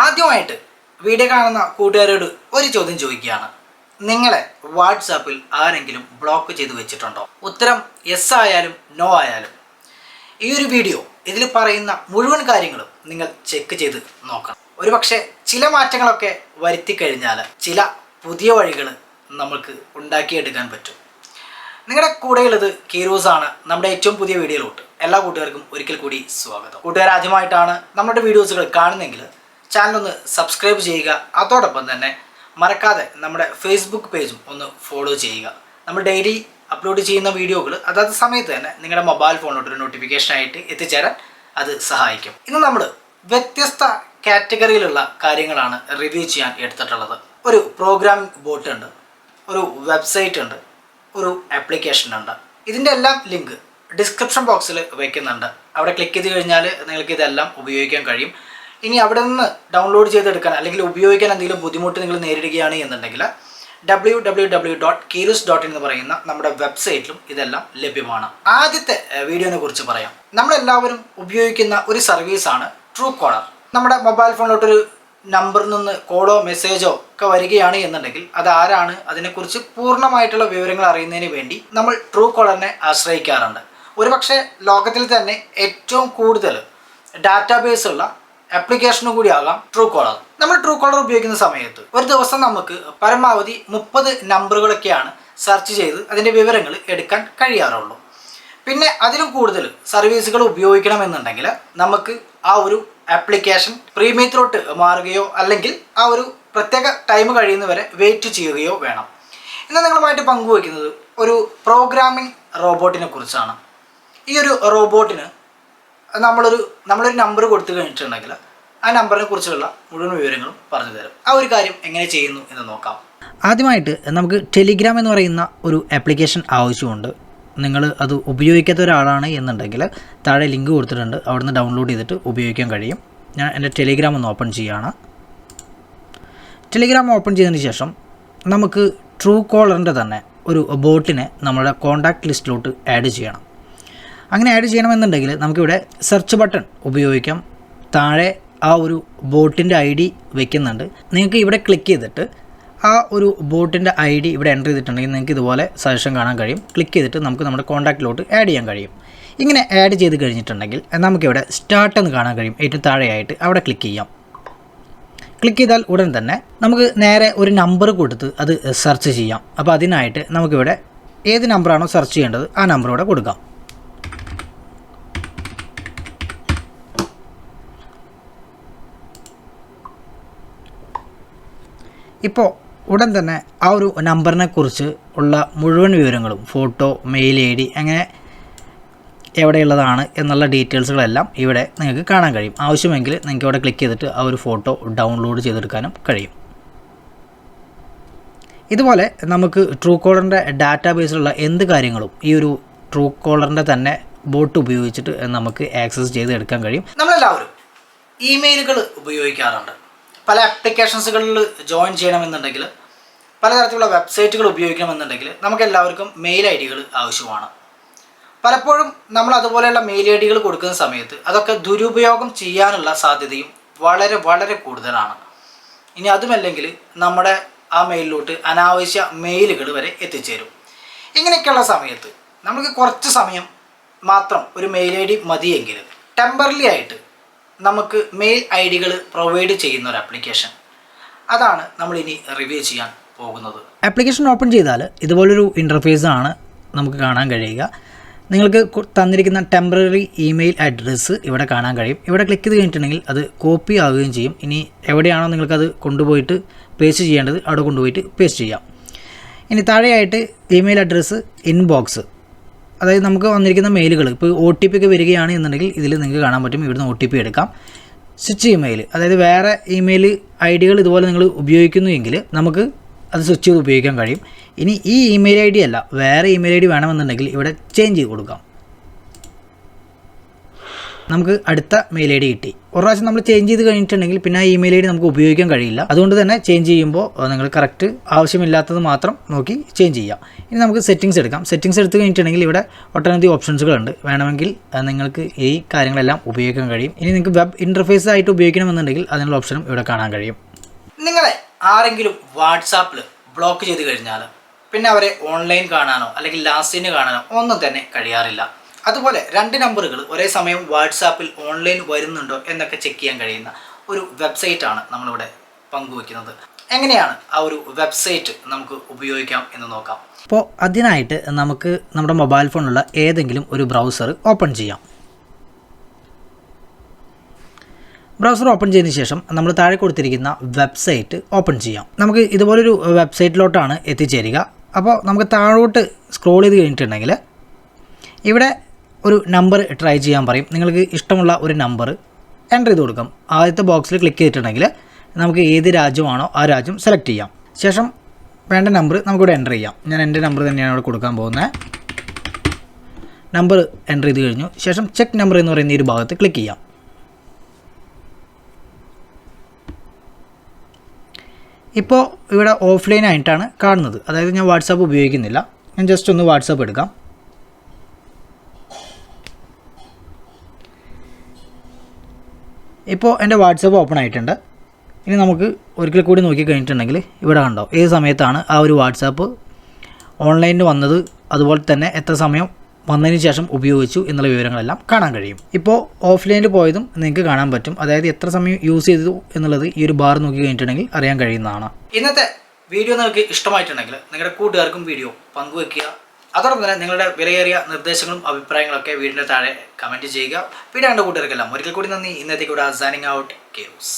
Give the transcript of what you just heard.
ആദ്യമായിട്ട് വീഡിയോ കാണുന്ന കൂട്ടുകാരോട് ഒരു ചോദ്യം ചോദിക്കുകയാണ്. നിങ്ങളെ വാട്സാപ്പിൽ ആരെങ്കിലും ബ്ലോക്ക് ചെയ്ത് വെച്ചിട്ടുണ്ടോ? ഉത്തരം യെസ് ആയാലും നോ ആയാലും ഈ ഒരു വീഡിയോ ഇതിൽ പറയുന്ന മുഴുവൻ കാര്യങ്ങളും നിങ്ങൾ ചെക്ക് ചെയ്ത് നോക്കണം. ഒരുപക്ഷെ ചില മാറ്റങ്ങളൊക്കെ വരുത്തി കഴിഞ്ഞാൽ ചില പുതിയ വഴികൾ നമുക്ക് ഉണ്ടാക്കിയെടുക്കാൻ പറ്റും. നിങ്ങളുടെ കൂടെയുള്ളത് കീറൂസ് ആണ്. നമ്മുടെ ഏറ്റവും പുതിയ വീഡിയോയിലോട്ട് എല്ലാ കൂട്ടുകാർക്കും ഒരിക്കൽ കൂടി സ്വാഗതം. കൂട്ടുകാർ ആദ്യമായിട്ടാണ് നമ്മുടെ വീഡിയോസുകൾ കാണുന്നതെങ്കിൽ ചാനലൊന്ന് സബ്സ്ക്രൈബ് ചെയ്യുക. അതോടൊപ്പം തന്നെ മറക്കാതെ നമ്മുടെ ഫേസ്ബുക്ക് പേജും ഒന്ന് ഫോളോ ചെയ്യുക. നമ്മൾ ഡെയിലി അപ്ലോഡ് ചെയ്യുന്ന വീഡിയോകൾ അതാത് സമയത്ത് തന്നെ നിങ്ങളുടെ മൊബൈൽ ഫോണിലോട്ട് ഒരു നോട്ടിഫിക്കേഷനായിട്ട് എത്തിച്ചേരാൻ അത് സഹായിക്കും. ഇന്ന് നമ്മൾ വ്യത്യസ്ത കാറ്റഗറിയിലുള്ള കാര്യങ്ങളാണ് റിവ്യൂ ചെയ്യാൻ എടുത്തിട്ടുള്ളത്. ഒരു പ്രോഗ്രാമിംഗ് ബോട്ട് ഉണ്ട്, ഒരു വെബ്സൈറ്റ് ഉണ്ട്, ഒരു ആപ്ലിക്കേഷൻ ഉണ്ട്. ഇതിൻ്റെ എല്ലാം ലിങ്ക് ഡിസ്ക്രിപ്ഷൻ ബോക്സിൽ വയ്ക്കുന്നുണ്ട്. അവിടെ ക്ലിക്ക് ചെയ്ത് കഴിഞ്ഞാൽ നിങ്ങൾക്ക് ഇതെല്ലാം ഉപയോഗിക്കാൻ കഴിയും. ഇനി അവിടെ നിന്ന് ഡൗൺലോഡ് ചെയ്തെടുക്കാൻ അല്ലെങ്കിൽ ഉപയോഗിക്കാൻ എന്തെങ്കിലും ബുദ്ധിമുട്ട് നിങ്ങൾ നേരിടുകയാണ് എന്നുണ്ടെങ്കിൽ www.keerus.in എന്ന് പറയുന്ന നമ്മുടെ വെബ്സൈറ്റിലും ഇതെല്ലാം ലഭ്യമാണ്. ആദ്യത്തെ വീഡിയോനെ കുറിച്ച് പറയാം. നമ്മളെല്ലാവരും ഉപയോഗിക്കുന്ന ഒരു സർവീസാണ് ട്രൂ കോളർ. നമ്മുടെ മൊബൈൽ ഫോണിലോട്ടൊരു നമ്പറിൽ നിന്ന് കോളോ മെസ്സേജോ ഒക്കെ വരികയാണ് എന്നുണ്ടെങ്കിൽ അത് ആരാണ്, അതിനെക്കുറിച്ച് പൂർണ്ണമായിട്ടുള്ള വിവരങ്ങൾ അറിയുന്നതിന് വേണ്ടി നമ്മൾ ട്രൂ കോളറിനെ ആശ്രയിക്കാറുണ്ട്. ഒരുപക്ഷെ ലോകത്തിൽ തന്നെ ഏറ്റവും കൂടുതൽ ഡാറ്റാബേസ് ഉള്ള ആപ്ലിക്കേഷനും കൂടി ആകാം ട്രൂ കോളർ. നമ്മൾ ട്രൂ കോളർ ഉപയോഗിക്കുന്ന സമയത്ത് ഒരു ദിവസം നമുക്ക് പരമാവധി 30 നമ്പറുകളൊക്കെയാണ് സെർച്ച് ചെയ്ത് അതിൻ്റെ വിവരങ്ങൾ എടുക്കാൻ കഴിയാറുള്ളൂ. പിന്നെ അതിലും കൂടുതൽ സർവീസുകൾ ഉപയോഗിക്കണമെന്നുണ്ടെങ്കിൽ നമുക്ക് ആ ഒരു ആപ്ലിക്കേഷൻ പ്രീമിയത്തിലോട്ട് മാറുകയോ അല്ലെങ്കിൽ ആ ഒരു പ്രത്യേക ടൈം കഴിയുന്നവരെ വെയിറ്റ് ചെയ്യുകയോ വേണം. ഇന്ന് നിങ്ങളുമായിട്ട് പങ്കുവയ്ക്കുന്നത് ഒരു പ്രോഗ്രാമിംഗ് റോബോട്ടിനെ കുറിച്ചാണ്. ഈ ഒരു റോബോട്ടിന് നമ്മളൊരു നമ്പർ കൊടുത്തു കഴിഞ്ഞിട്ടുണ്ടെങ്കിൽ ആ നമ്പറിനെ കുറിച്ചുള്ള മുഴുവൻ വിവരങ്ങളും പറഞ്ഞു തരും. ആ ഒരു കാര്യം എങ്ങനെ ചെയ്യുന്നു എന്ന് നോക്കാം. ആദ്യമായിട്ട് നമുക്ക് ടെലിഗ്രാം എന്ന് പറയുന്ന ഒരു ആപ്ലിക്കേഷൻ ആവശ്യമുണ്ട്. നിങ്ങൾ അത് ഉപയോഗിക്കാത്ത ഒരാളാണ് എന്നുണ്ടെങ്കിൽ താഴെ ലിങ്ക് കൊടുത്തിട്ടുണ്ട്, അവിടെ നിന്ന് ഡൗൺലോഡ് ചെയ്തിട്ട് ഉപയോഗിക്കാൻ കഴിയും. ഞാൻ എൻ്റെ ടെലിഗ്രാം ഒന്ന് ഓപ്പൺ ചെയ്യുകയാണ്. ടെലിഗ്രാം ഓപ്പൺ ചെയ്തതിന് ശേഷം നമുക്ക് ട്രൂ കോളറിൻ്റെ തന്നെ ഒരു ബോട്ടിനെ നമ്മുടെ കോൺടാക്റ്റ് ലിസ്റ്റിലോട്ട് ആഡ് ചെയ്യണം. അങ്ങനെ ആഡ് ചെയ്യണമെന്നുണ്ടെങ്കിൽ നമുക്കിവിടെ സെർച്ച് ബട്ടൺ ഉപയോഗിക്കാം. താഴെ ആ ഒരു ബോട്ടിൻ്റെ ID വയ്ക്കുന്നുണ്ട്. നിങ്ങൾക്ക് ഇവിടെ ക്ലിക്ക് ചെയ്തിട്ട് ആ ഒരു ബോട്ടിൻ്റെ ID ഇവിടെ എൻ്റർ ചെയ്തിട്ടുണ്ടെങ്കിൽ നിങ്ങൾക്ക് ഇതുപോലെ സജഷൻ കാണാൻ കഴിയും. ക്ലിക്ക് ചെയ്തിട്ട് നമുക്ക് നമ്മുടെ കോൺടാക്റ്റിലോട്ട് ആഡ് ചെയ്യാൻ കഴിയും. ഇങ്ങനെ ആഡ് ചെയ്ത് കഴിഞ്ഞിട്ടുണ്ടെങ്കിൽ നമുക്കിവിടെ സ്റ്റാർട്ട് എന്ന് കാണാൻ കഴിയും. ഏറ്റവും താഴെയായിട്ട് അവിടെ ക്ലിക്ക് ചെയ്യാം. ക്ലിക്ക് ചെയ്താൽ ഉടൻ തന്നെ നമുക്ക് നേരെ ഒരു നമ്പർ കൊടുത്ത് അത് സെർച്ച് ചെയ്യാം. അപ്പോൾ അതിനായിട്ട് നമുക്കിവിടെ ഏത് നമ്പറാണോ സെർച്ച് ചെയ്യേണ്ടത് ആ നമ്പർ ഇവിടെ കൊടുക്കാം. ഇപ്പോൾ ഉടൻ തന്നെ ആ ഒരു നമ്പറിനെ കുറിച്ച് ഉള്ള മുഴുവൻ വിവരങ്ങളും ഫോട്ടോ, മെയിൽ ID അങ്ങനെ എവിടെയുള്ളതാണ് എന്നുള്ള ഡീറ്റെയിൽസുകളെല്ലാം ഇവിടെ നിങ്ങൾക്ക് കാണാൻ കഴിയും. ആവശ്യമെങ്കിൽ നിങ്ങൾക്ക് ഇവിടെ ക്ലിക്ക് ചെയ്തിട്ട് ആ ഒരു ഫോട്ടോ ഡൗൺലോഡ് ചെയ്തെടുക്കാനും കഴിയും. ഇതുപോലെ നമുക്ക് ട്രൂ കോളറിൻ്റെ ഡാറ്റാബേസിലുള്ള എന്ത് കാര്യങ്ങളും ഈ ഒരു ട്രൂ കോളറിൻ്റെ തന്നെ ബോട്ട് ഉപയോഗിച്ചിട്ട് നമുക്ക് ആക്സസ് ചെയ്ത് എടുക്കാൻ കഴിയും. നമ്മളെല്ലാവരും ഇമെയിലുകൾ ഉപയോഗിക്കാറുണ്ട്. പല ആപ്ലിക്കേഷൻസുകളിൽ ജോയിൻ ചെയ്യണമെന്നുണ്ടെങ്കിൽ, പലതരത്തിലുള്ള വെബ്സൈറ്റുകൾ ഉപയോഗിക്കണമെന്നുണ്ടെങ്കിൽ നമുക്കെല്ലാവർക്കും മെയിൽ ID ആവശ്യമാണ്. പലപ്പോഴും നമ്മൾ അതുപോലെയുള്ള മെയിൽ ID കൊടുക്കുന്ന സമയത്ത് അതൊക്കെ ദുരുപയോഗം ചെയ്യാനുള്ള സാധ്യതയും വളരെ വളരെ കൂടുതലാണ്. ഇനി അതുമല്ലെങ്കിൽ നമ്മുടെ ആ മെയിലിലോട്ട് അനാവശ്യ മെയിലുകൾ വരെ എത്തിച്ചേരും. ഇങ്ങനെയൊക്കെയുള്ള സമയത്ത് നമുക്ക് കുറച്ച് സമയം മാത്രം ഒരു മെയിൽ ID മതിയെങ്കിൽ ടെമ്പററി ആയിട്ട് നമുക്ക് മെയിൽ ID പ്രൊവൈഡ് ചെയ്യുന്ന ഒരു ആപ്ലിക്കേഷൻ, അതാണ് നമ്മളിനി റിവ്യൂ ചെയ്യാൻ പോകുന്നത്. ആപ്ലിക്കേഷൻ ഓപ്പൺ ചെയ്താൽ ഇതുപോലൊരു ഇൻ്റർഫേസാണ് നമുക്ക് കാണാൻ കഴിയുക. നിങ്ങൾക്ക് തന്നിരിക്കുന്ന ടെമ്പററി ഇമെയിൽ അഡ്രസ്സ് ഇവിടെ കാണാൻ കഴിയും. ഇവിടെ ക്ലിക്ക് ചെയ്ത് കഴിഞ്ഞിട്ടുണ്ടെങ്കിൽ അത് കോപ്പി ആവുകയും ചെയ്യും. ഇനി എവിടെയാണോ നിങ്ങൾക്കത് കൊണ്ടുപോയിട്ട് പേസ്റ്റ് ചെയ്യേണ്ടത് അവിടെ കൊണ്ടുപോയിട്ട് പേസ്റ്റ് ചെയ്യാം. ഇനി താഴെയായിട്ട് ഇമെയിൽ അഡ്രസ്സ് ഇൻബോക്സ്, അതായത് നമുക്ക് വന്നിരിക്കുന്ന മെയിലുകൾ ഇപ്പോൾ OTP ഒക്കെ വരികയാണ് എന്നുണ്ടെങ്കിൽ ഇതിൽ നിങ്ങൾക്ക് കാണാൻ പറ്റും. ഇവിടുന്ന് OTP എടുക്കാം. സ്വിച്ച് ഇമെയിൽ, അതായത് വേറെ ഇമെയിൽ ID ഇതുപോലെ നിങ്ങൾ ഉപയോഗിക്കുന്നു എങ്കിൽ നമുക്ക് അത് സ്വിച്ച് ചെയ്ത് ഉപയോഗിക്കാൻ കഴിയും. ഇനി ഈ ഇമെയിൽ ID അല്ല വേറെ ഇമെയിൽ ID വേണമെന്നുണ്ടെങ്കിൽ ഇവിടെ ചേഞ്ച് ചെയ്ത് കൊടുക്കാം. നമുക്ക് അടുത്ത മെയിൽ ഐ ഡി കിട്ടി. ഒരു പ്രാവശ്യം നമ്മൾ ചേഞ്ച് ചെയ്ത് കഴിഞ്ഞിട്ടുണ്ടെങ്കിൽ പിന്നെ ആ ഇമെയിൽ ഐ ഡി നമുക്ക് ഉപയോഗിക്കാൻ കഴിയില്ല. അതുകൊണ്ട് തന്നെ ചേഞ്ച് ചെയ്യുമ്പോൾ നിങ്ങൾ കറക്റ്റ് ആവശ്യമില്ലാത്തത് മാത്രം നോക്കി ചേഞ്ച് ചെയ്യാം. ഇനി നമുക്ക് സെറ്റിങ്സ് എടുക്കാം. സെറ്റിങ്സ് എടുത്ത് കഴിഞ്ഞിട്ടുണ്ടെങ്കിൽ ഇവിടെ ഒട്ടനവധി ഓപ്ഷൻസുകളുണ്ട്. വേണമെങ്കിൽ നിങ്ങൾക്ക് ഈ കാര്യങ്ങളെല്ലാം ഉപയോഗിക്കാൻ കഴിയും. ഇനി നിങ്ങൾക്ക് വെബ് ഇൻ്റർഫേസ് ആയിട്ട് ഉപയോഗിക്കണമെന്നുണ്ടെങ്കിൽ അതിനുള്ള ഓപ്ഷനും ഇവിടെ കാണാൻ കഴിയും. നിങ്ങളെ ആരെങ്കിലും വാട്സാപ്പിൽ ബ്ലോക്ക് ചെയ്ത് കഴിഞ്ഞാൽ പിന്നെ അവരെ ഓൺലൈൻ കാണാനോ അല്ലെങ്കിൽ ലാസ്റ്റ് സീന് കാണാനോ ഒന്നും തന്നെ കഴിയാറില്ല. അതുപോലെ 2 നമ്പറുകൾ ഒരേ സമയം വാട്സാപ്പിൽ ഓൺലൈൻ വരുന്നുണ്ടോ എന്നൊക്കെ ചെക്ക് ചെയ്യാൻ കഴിയുന്ന ഒരു വെബ്സൈറ്റാണ് നമ്മളിവിടെ പങ്കുവയ്ക്കുന്നത്. എങ്ങനെയാണ് ആ ഒരു വെബ്സൈറ്റ് നമുക്ക് ഉപയോഗിക്കാം എന്ന് നോക്കാം. അപ്പോൾ അതിനായിട്ട് നമുക്ക് നമ്മുടെ മൊബൈൽ ഫോണിലുള്ള ഏതെങ്കിലും ഒരു ബ്രൗസർ ഓപ്പൺ ചെയ്യാം. ബ്രൗസർ ഓപ്പൺ ചെയ്തതിന് ശേഷം നമ്മൾ താഴെ കൊടുത്തിരിക്കുന്ന വെബ്സൈറ്റ് ഓപ്പൺ ചെയ്യാം. നമുക്ക് ഇതുപോലൊരു വെബ്സൈറ്റിലോട്ടാണ് എത്തിച്ചേരുക. അപ്പോൾ നമുക്ക് താഴോട്ട് സ്ക്രോൾ ചെയ്ത് കഴിഞ്ഞിട്ടുണ്ടെങ്കിൽ ഇവിടെ ഒരു നമ്പർ ട്രൈ ചെയ്യാൻ പറയും. നിങ്ങൾക്ക് ഇഷ്ടമുള്ള ഒരു നമ്പർ എൻ്റർ ചെയ്ത് കൊടുക്കാം. ആദ്യത്തെ ബോക്സിൽ ക്ലിക്ക് ചെയ്തിട്ടുണ്ടെങ്കിൽ നമുക്ക് ഏത് രാജ്യമാണോ ആ രാജ്യം സെലക്ട് ചെയ്യാം. ശേഷം വേണ്ട നമ്പർ നമുക്കിവിടെ എൻ്റർ ചെയ്യാം. ഞാൻ എൻ്റെ നമ്പർ തന്നെയാണ് ഇവിടെ കൊടുക്കാൻ പോകുന്നത്. നമ്പർ എൻ്റർ ചെയ്ത് കഴിഞ്ഞു. ശേഷം ചെക്ക് നമ്പർ എന്ന് പറയുന്ന ഈ ഒരു ഭാഗത്ത് ക്ലിക്ക് ചെയ്യാം. ഇപ്പോൾ ഇവിടെ ഓഫ്ലൈൻ ആയിട്ടാണ് കാണുന്നത്. അതായത് ഞാൻ വാട്സാപ്പ് ഉപയോഗിക്കുന്നില്ല. ഞാൻ ജസ്റ്റ് ഒന്ന് വാട്സാപ്പ് എടുക്കാം. ഇപ്പോൾ എൻ്റെ വാട്സാപ്പ് ഓപ്പൺ ആയിട്ടുണ്ട്. ഇനി നമുക്ക് ഒരിക്കൽ കൂടി നോക്കി കഴിഞ്ഞിട്ടുണ്ടെങ്കിൽ ഇവിടെ കണ്ടോ ഏത് സമയത്താണ് ആ ഒരു വാട്സാപ്പ് ഓൺലൈനിൽ വന്നത്, അതുപോലെ തന്നെ എത്ര സമയം വന്നതിന് ശേഷം ഉപയോഗിച്ചു എന്നുള്ള വിവരങ്ങളെല്ലാം കാണാൻ കഴിയും. ഇപ്പോൾ ഓഫ്ലൈനിൽ പോയതും നിങ്ങൾക്ക് കാണാൻ പറ്റും. അതായത് എത്ര സമയം യൂസ് ചെയ്തു എന്നുള്ളത് ഈ ഒരു ബാർ നോക്കി കഴിഞ്ഞിട്ടുണ്ടെങ്കിൽ അറിയാൻ കഴിയുന്നതാണ്. ഇന്നത്തെ വീഡിയോ നിങ്ങൾക്ക് ഇഷ്ടമായിട്ടുണ്ടെങ്കിൽ നിങ്ങളുടെ കൂട്ടുകാർക്കും വീഡിയോ പങ്കുവയ്ക്കുക. അതോടൊപ്പം തന്നെ നിങ്ങളുടെ വിലയേറിയ നിർദ്ദേശങ്ങളും അഭിപ്രായങ്ങളൊക്കെ വീടിൻ്റെ താഴെ കമൻറ്റ് ചെയ്യുക. വീഡിയോ കണ്ട കൂട്ടുകാർക്കെല്ലാം ഒരിക്കൽ കൂടി നന്ദി. ഇന്നത്തേക്ക് ഇവിടെ സൈനിങ് ഔട്ട്, കീറൂസ്.